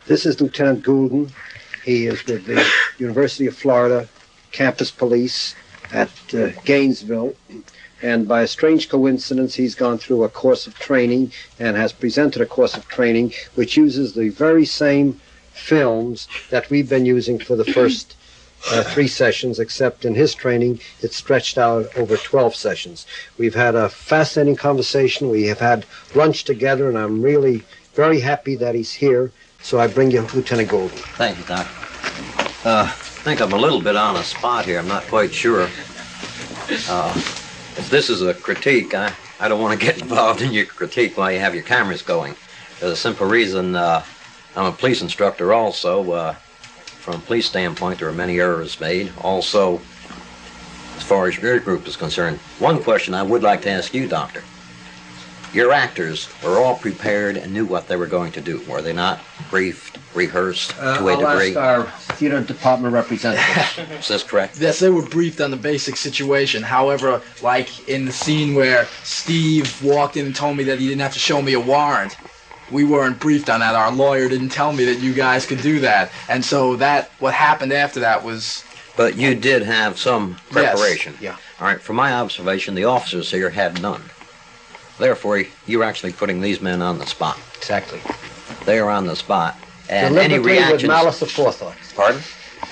This is Lieutenant Goulden. He is with the University of Florida Campus Police at Gainesville. And by a strange coincidence, he's gone through a course of training and has presented a course of training which uses the very same films that we've been using for the first 3 sessions, except in his training, it's stretched out over 12 sessions. We've had a fascinating conversation. We have had lunch together, and I'm really very happy that he's here. So I bring you Lieutenant Goulden. Thank you, Doc. I think I'm a little bit on a spot here. I'm not quite sure. If this is a critique, I don't want to get involved in your critique while you have your cameras going. There's a simple reason. I'm a police instructor also. From a police standpoint, there are many errors made. Also, as far as your group is concerned, one question I would like to ask you, Doctor. Your actors were all prepared and knew what they were going to do, were they not? Briefed, rehearsed to a degree? I'll ask our theater department representative. Is this correct? Yes, they were briefed on the basic situation. However, like in the scene where Steve walked in and told me that he didn't have to show me a warrant, we weren't briefed on that. Our lawyer didn't tell me that you guys could do that. And so what happened after that was... But you did have some preparation. Yes. Yeah. All right, from my observation, the officers here had none. Therefore, you're actually putting these men on the spot. Exactly. They are on the spot. And Deliberately any reactions... with malice aforethought. Pardon?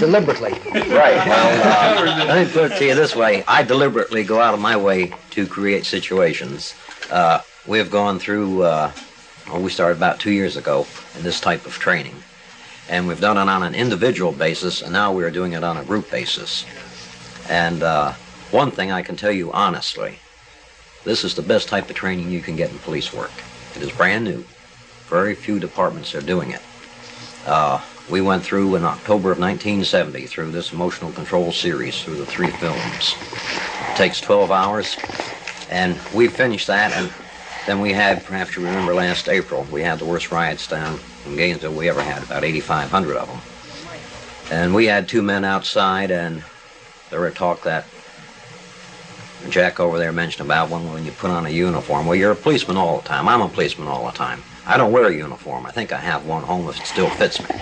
Deliberately. Right. Well, let me put it to you this way. I deliberately go out of my way to create situations. We have gone through... we started about 2 years ago in this type of training. And we've done it on an individual basis, and now we're doing it on a group basis. And one thing I can tell you honestly, this is the best type of training you can get in police work. It is brand new. Very few departments are doing it. We went through in October of 1970 through this emotional control series through the 3 films. It takes 12 hours, and we finished that, and then we had, perhaps you remember last April, we had the worst riots down in Gainesville we ever had, about 8,500 of them. And we had 2 men outside, and there were talk that Jack over there mentioned about when you put on a uniform. Well, you're a policeman all the time. I'm a policeman all the time. I don't wear a uniform. I think I have one home if it still fits me.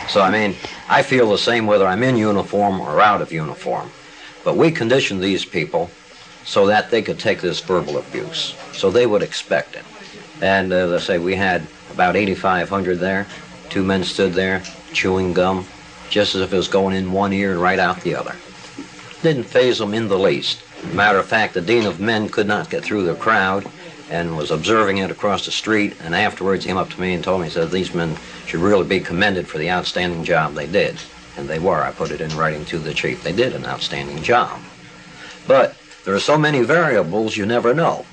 So, I mean, I feel the same whether I'm in uniform or out of uniform. But we conditioned these people so that they could take this verbal abuse, so they would expect it. And let's say we had about 8,500 there. 2 men stood there chewing gum, just as if it was going in one ear and right out the other. Didn't faze them in the least. Matter of fact, the dean of men could not get through the crowd and was observing it across the street, and afterwards he came up to me and told me, he said, these men should really be commended for the outstanding job they did. And they were. I put it in writing to the chief. They did an outstanding job. But there are so many variables you never know.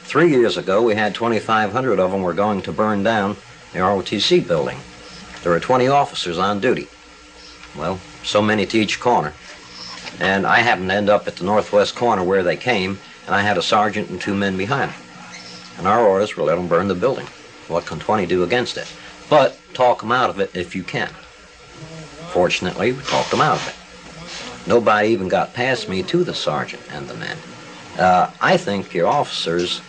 3 years ago, we had 2,500 of them were going to burn down the ROTC building. There were 20 officers on duty. Well, so many to each corner. And I happened to end up at the northwest corner where they came, and I had a sergeant and 2 men behind me. And our orders were let them burn the building. What can 20 do against it? But talk them out of it if you can. Fortunately, we talked them out of it. Nobody even got past me to the sergeant and the men. I think your officers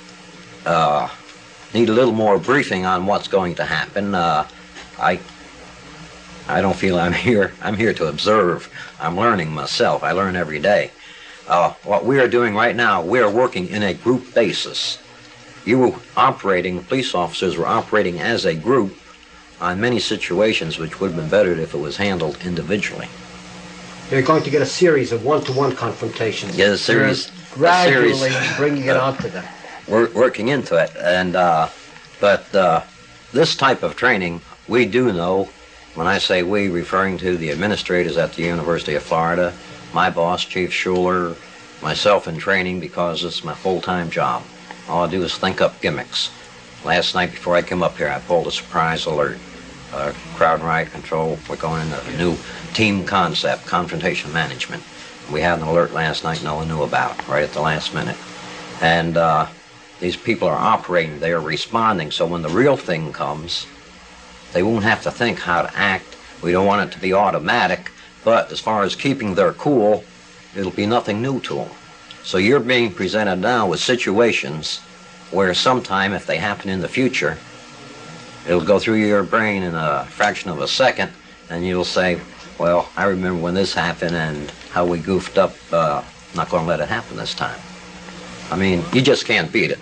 need a little more briefing on what's going to happen. I don't feel I'm here to observe. I'm learning myself. I learn every day. What we are doing right now, we are working in a group basis. You were operating, police officers were operating as a group on many situations which would have been better if it was handled individually. You're going to get a series of one-to-one confrontations. Yeah, a series. Gradually bringing it onto them. We're working into it. And but this type of training, we do know. When I say we, referring to the administrators at the University of Florida, my boss, Chief Schuler, myself in training, because it's my full-time job. All I do is think up gimmicks. Last night before I came up here, I pulled a surprise alert. Crowd and riot control, we're going into a new team concept, confrontation management. We had an alert last night no one knew about, right at the last minute. And these people are operating, they are responding, so when the real thing comes, they won't have to think how to act. We don't want it to be automatic, but as far as keeping their cool, it'll be nothing new to them. So you're being presented now with situations where sometime, if they happen in the future, It'll go through your brain in a fraction of a second, and you'll say, well, I remember when this happened and how we goofed up. Not going to let it happen this time. I mean, you just can't beat it.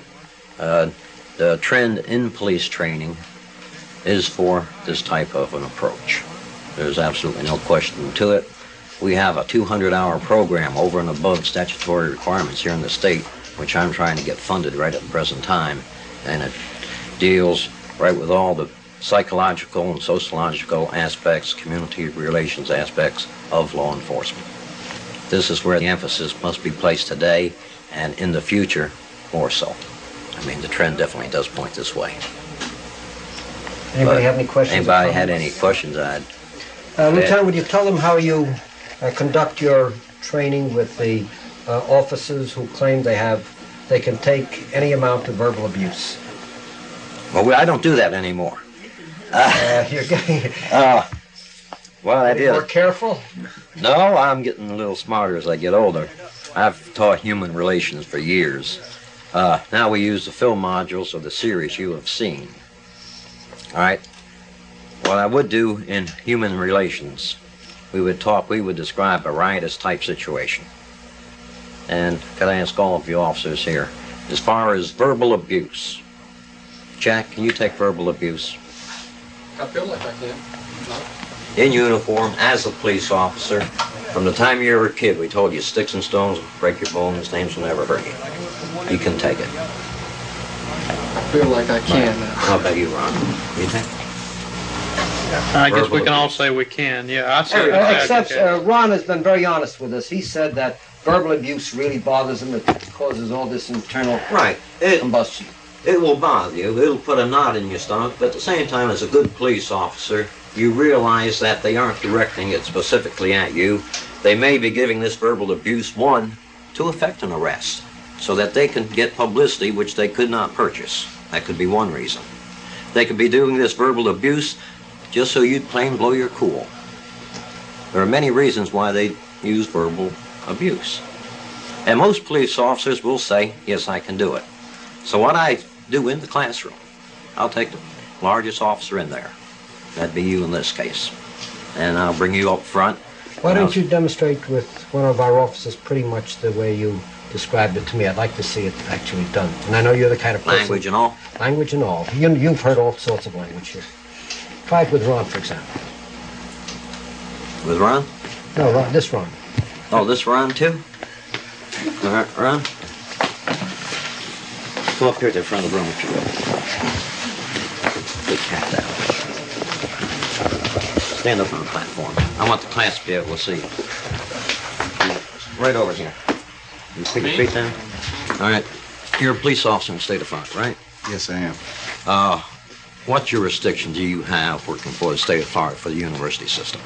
The trend in police training is for this type of an approach. There's absolutely no question to it. We have a 200-hour program over and above statutory requirements here in the state, which I'm trying to get funded right at the present time, and it deals right with all the psychological and sociological aspects, community relations aspects of law enforcement. This is where the emphasis must be placed today, and in the future, more so. I mean, the trend definitely does point this way. Anybody have any questions? Anybody had any questions? Lieutenant, would you tell them how you conduct your training with the officers who claim they can take any amount of verbal abuse? Well, I don't do that anymore. You're getting Well, I did. more careful? No, I'm getting a little smarter as I get older. I've taught human relations for years. Now we use the film modules of the series you have seen. All right. What I would do in human relations, we would describe a riotous type situation. And could I ask all of you officers here, as far as verbal abuse, Jack, can you take verbal abuse? I feel like I can. In uniform, as a police officer, from the time you were a kid, we told you sticks and stones will break your bones, names will never hurt you. You can take it. I feel like I can. How about you, Ron? You think? I guess we can all say we can. Yeah, I say Except Ron has been very honest with us. He said that verbal abuse really bothers him. It causes all this internal combustion. It will bother you. It'll put a knot in your stomach. But at the same time, as a good police officer, you realize that they aren't directing it specifically at you. They may be giving this verbal abuse, one, to effect an arrest, so that they can get publicity which they could not purchase. That could be one reason. They could be doing this verbal abuse just so you'd plain blow your cool. There are many reasons why they use verbal abuse. And most police officers will say, yes, I can do it. So what I do in the classroom, I'll take the largest officer in there. That'd be you in this case. And I'll bring you up front. Why don't you demonstrate with one of our officers pretty much the way you described it to me? I'd like to see it actually done. And I know you're the kind of person... Language and all? Language and all. You've heard all sorts of language here. Try it with Ron, for example. With Ron? No, Ron, this Ron. Oh, this Ron too? All right, Ron. Come up here to the front of the room if you will. Big cat down. Stand up on the platform. I want the class to be able to see. Right over here. You pick your feet down. All right. You're a police officer in the state of Florida, right? Yes, I am. What jurisdiction do you have working for the state of Florida for the university system?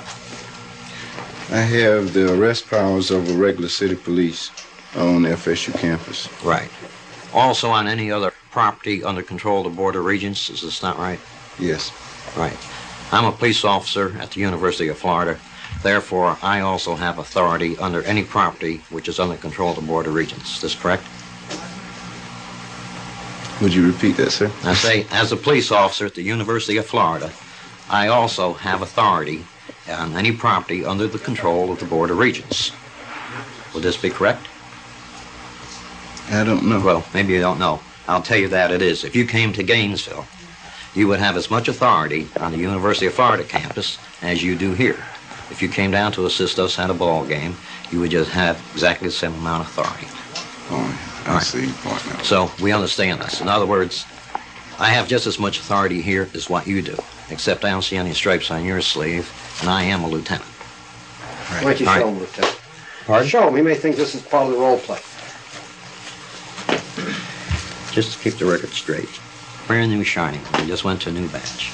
I have the arrest powers of a regular city police on the FSU campus. Right. Also on any other property under control of the Board of Regents, is this not right? Yes. Right. I'm a police officer at the University of Florida. Therefore, I also have authority under any property which is under control of the Board of Regents. Is this correct? Would you repeat that, sir? I say, as a police officer at the University of Florida, I also have authority on any property under the control of the Board of Regents. Would this be correct? I don't know. Well, maybe you don't know. I'll tell you that it is. If you came to Gainesville, you would have as much authority on the University of Florida campus as you do here. If you came down to assist us at a ball game, you would just have exactly the same amount of authority. Oh, I see your point now. So we understand this. In other words, I have just as much authority here as what you do, except I don't see any stripes on your sleeve, and I am a lieutenant. Why don't you All show right. him, Lieutenant? Pardon? Show him. He may think this is part of the role play. Just to keep the record straight. Brand new shiny. We just went to a new batch.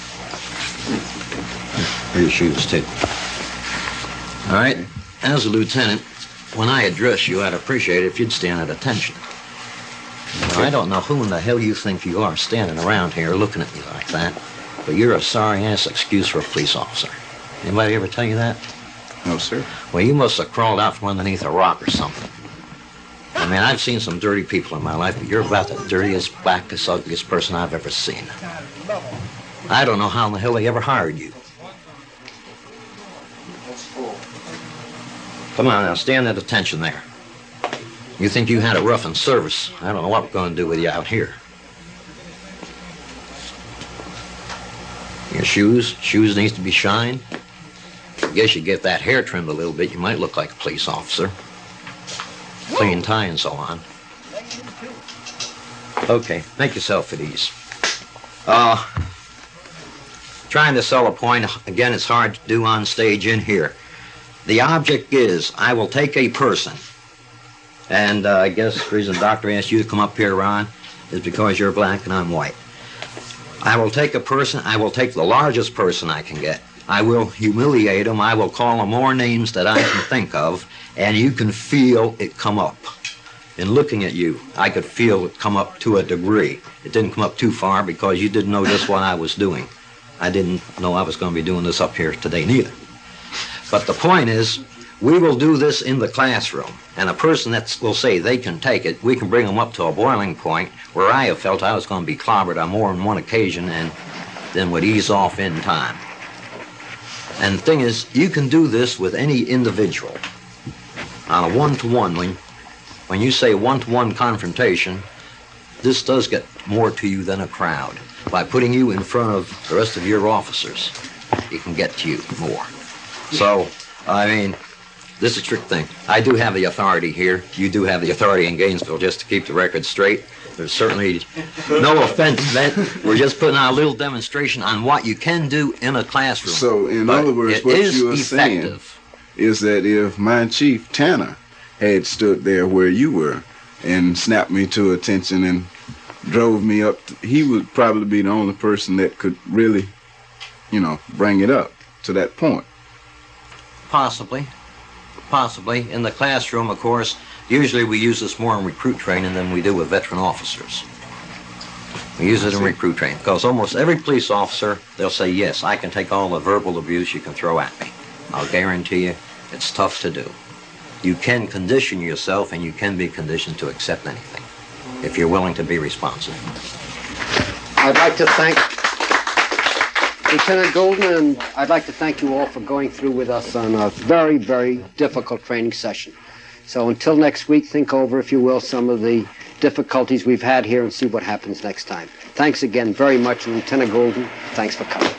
Here are your shoes, too. All right. As a lieutenant, when I address you, I'd appreciate it if you'd stand at attention. Now, I don't know who in the hell you think you are standing around here looking at me like that, but you're a sorry-ass excuse for a police officer. Anybody ever tell you that? No, sir. Well, you must have crawled out from underneath a rock or something. I mean, I've seen some dirty people in my life, but you're about the dirtiest, blackest, ugliest person I've ever seen. I don't know how in the hell they ever hired you. Come on now, stand at attention there. You think you had it rough in service. I don't know what we're going to do with you out here. Your shoes needs to be shined. I guess you get that hair trimmed a little bit, you might look like a police officer. Clean tie and so on. Okay, make yourself at ease. Trying to sell a point, again, it's hard to do on stage in here. The object is, I will take a person, and I guess the reason the doctor asked you to come up here, Ron, is because you're black and I'm white. I will take a person, I will take the largest person I can get. I will humiliate him, I will call him more names that I can think of, and you can feel it come up. In looking at you, I could feel it come up to a degree. It didn't come up too far because you didn't know just what I was doing. I didn't know I was going to be doing this up here today neither. But the point is, we will do this in the classroom, and a person that will say they can take it, we can bring them up to a boiling point where I have felt I was going to be clobbered on more than one occasion and then would ease off in time. And the thing is, you can do this with any individual on a one-to-one. When you say one-to-one confrontation, this does get more to you than a crowd. By putting you in front of the rest of your officers, it can get to you more. So, I mean, this is a trick thing. I do have the authority here. You do have the authority in Gainesville, just to keep the record straight. There's certainly no offense meant. We're just putting out a little demonstration on what you can do in a classroom. So, in other words, what you are saying is that if my chief, Tanner, had stood there where you were and snapped me to attention and drove me up, he would probably be the only person that could really, bring it up to that point. Possibly. Possibly. In the classroom, of course, usually we use this more in recruit training than we do with veteran officers. We use it in recruit training because almost every police officer, they'll say, yes, I can take all the verbal abuse you can throw at me. I'll guarantee you it's tough to do. You can condition yourself and you can be conditioned to accept anything if you're willing to be responsive. I'd like to thank Lieutenant Golden, and I'd like to thank you all for going through with us on a very, very difficult training session. So until next week, think over, if you will, some of the difficulties we've had here and see what happens next time. Thanks again very much, Lieutenant Golden. Thanks for coming.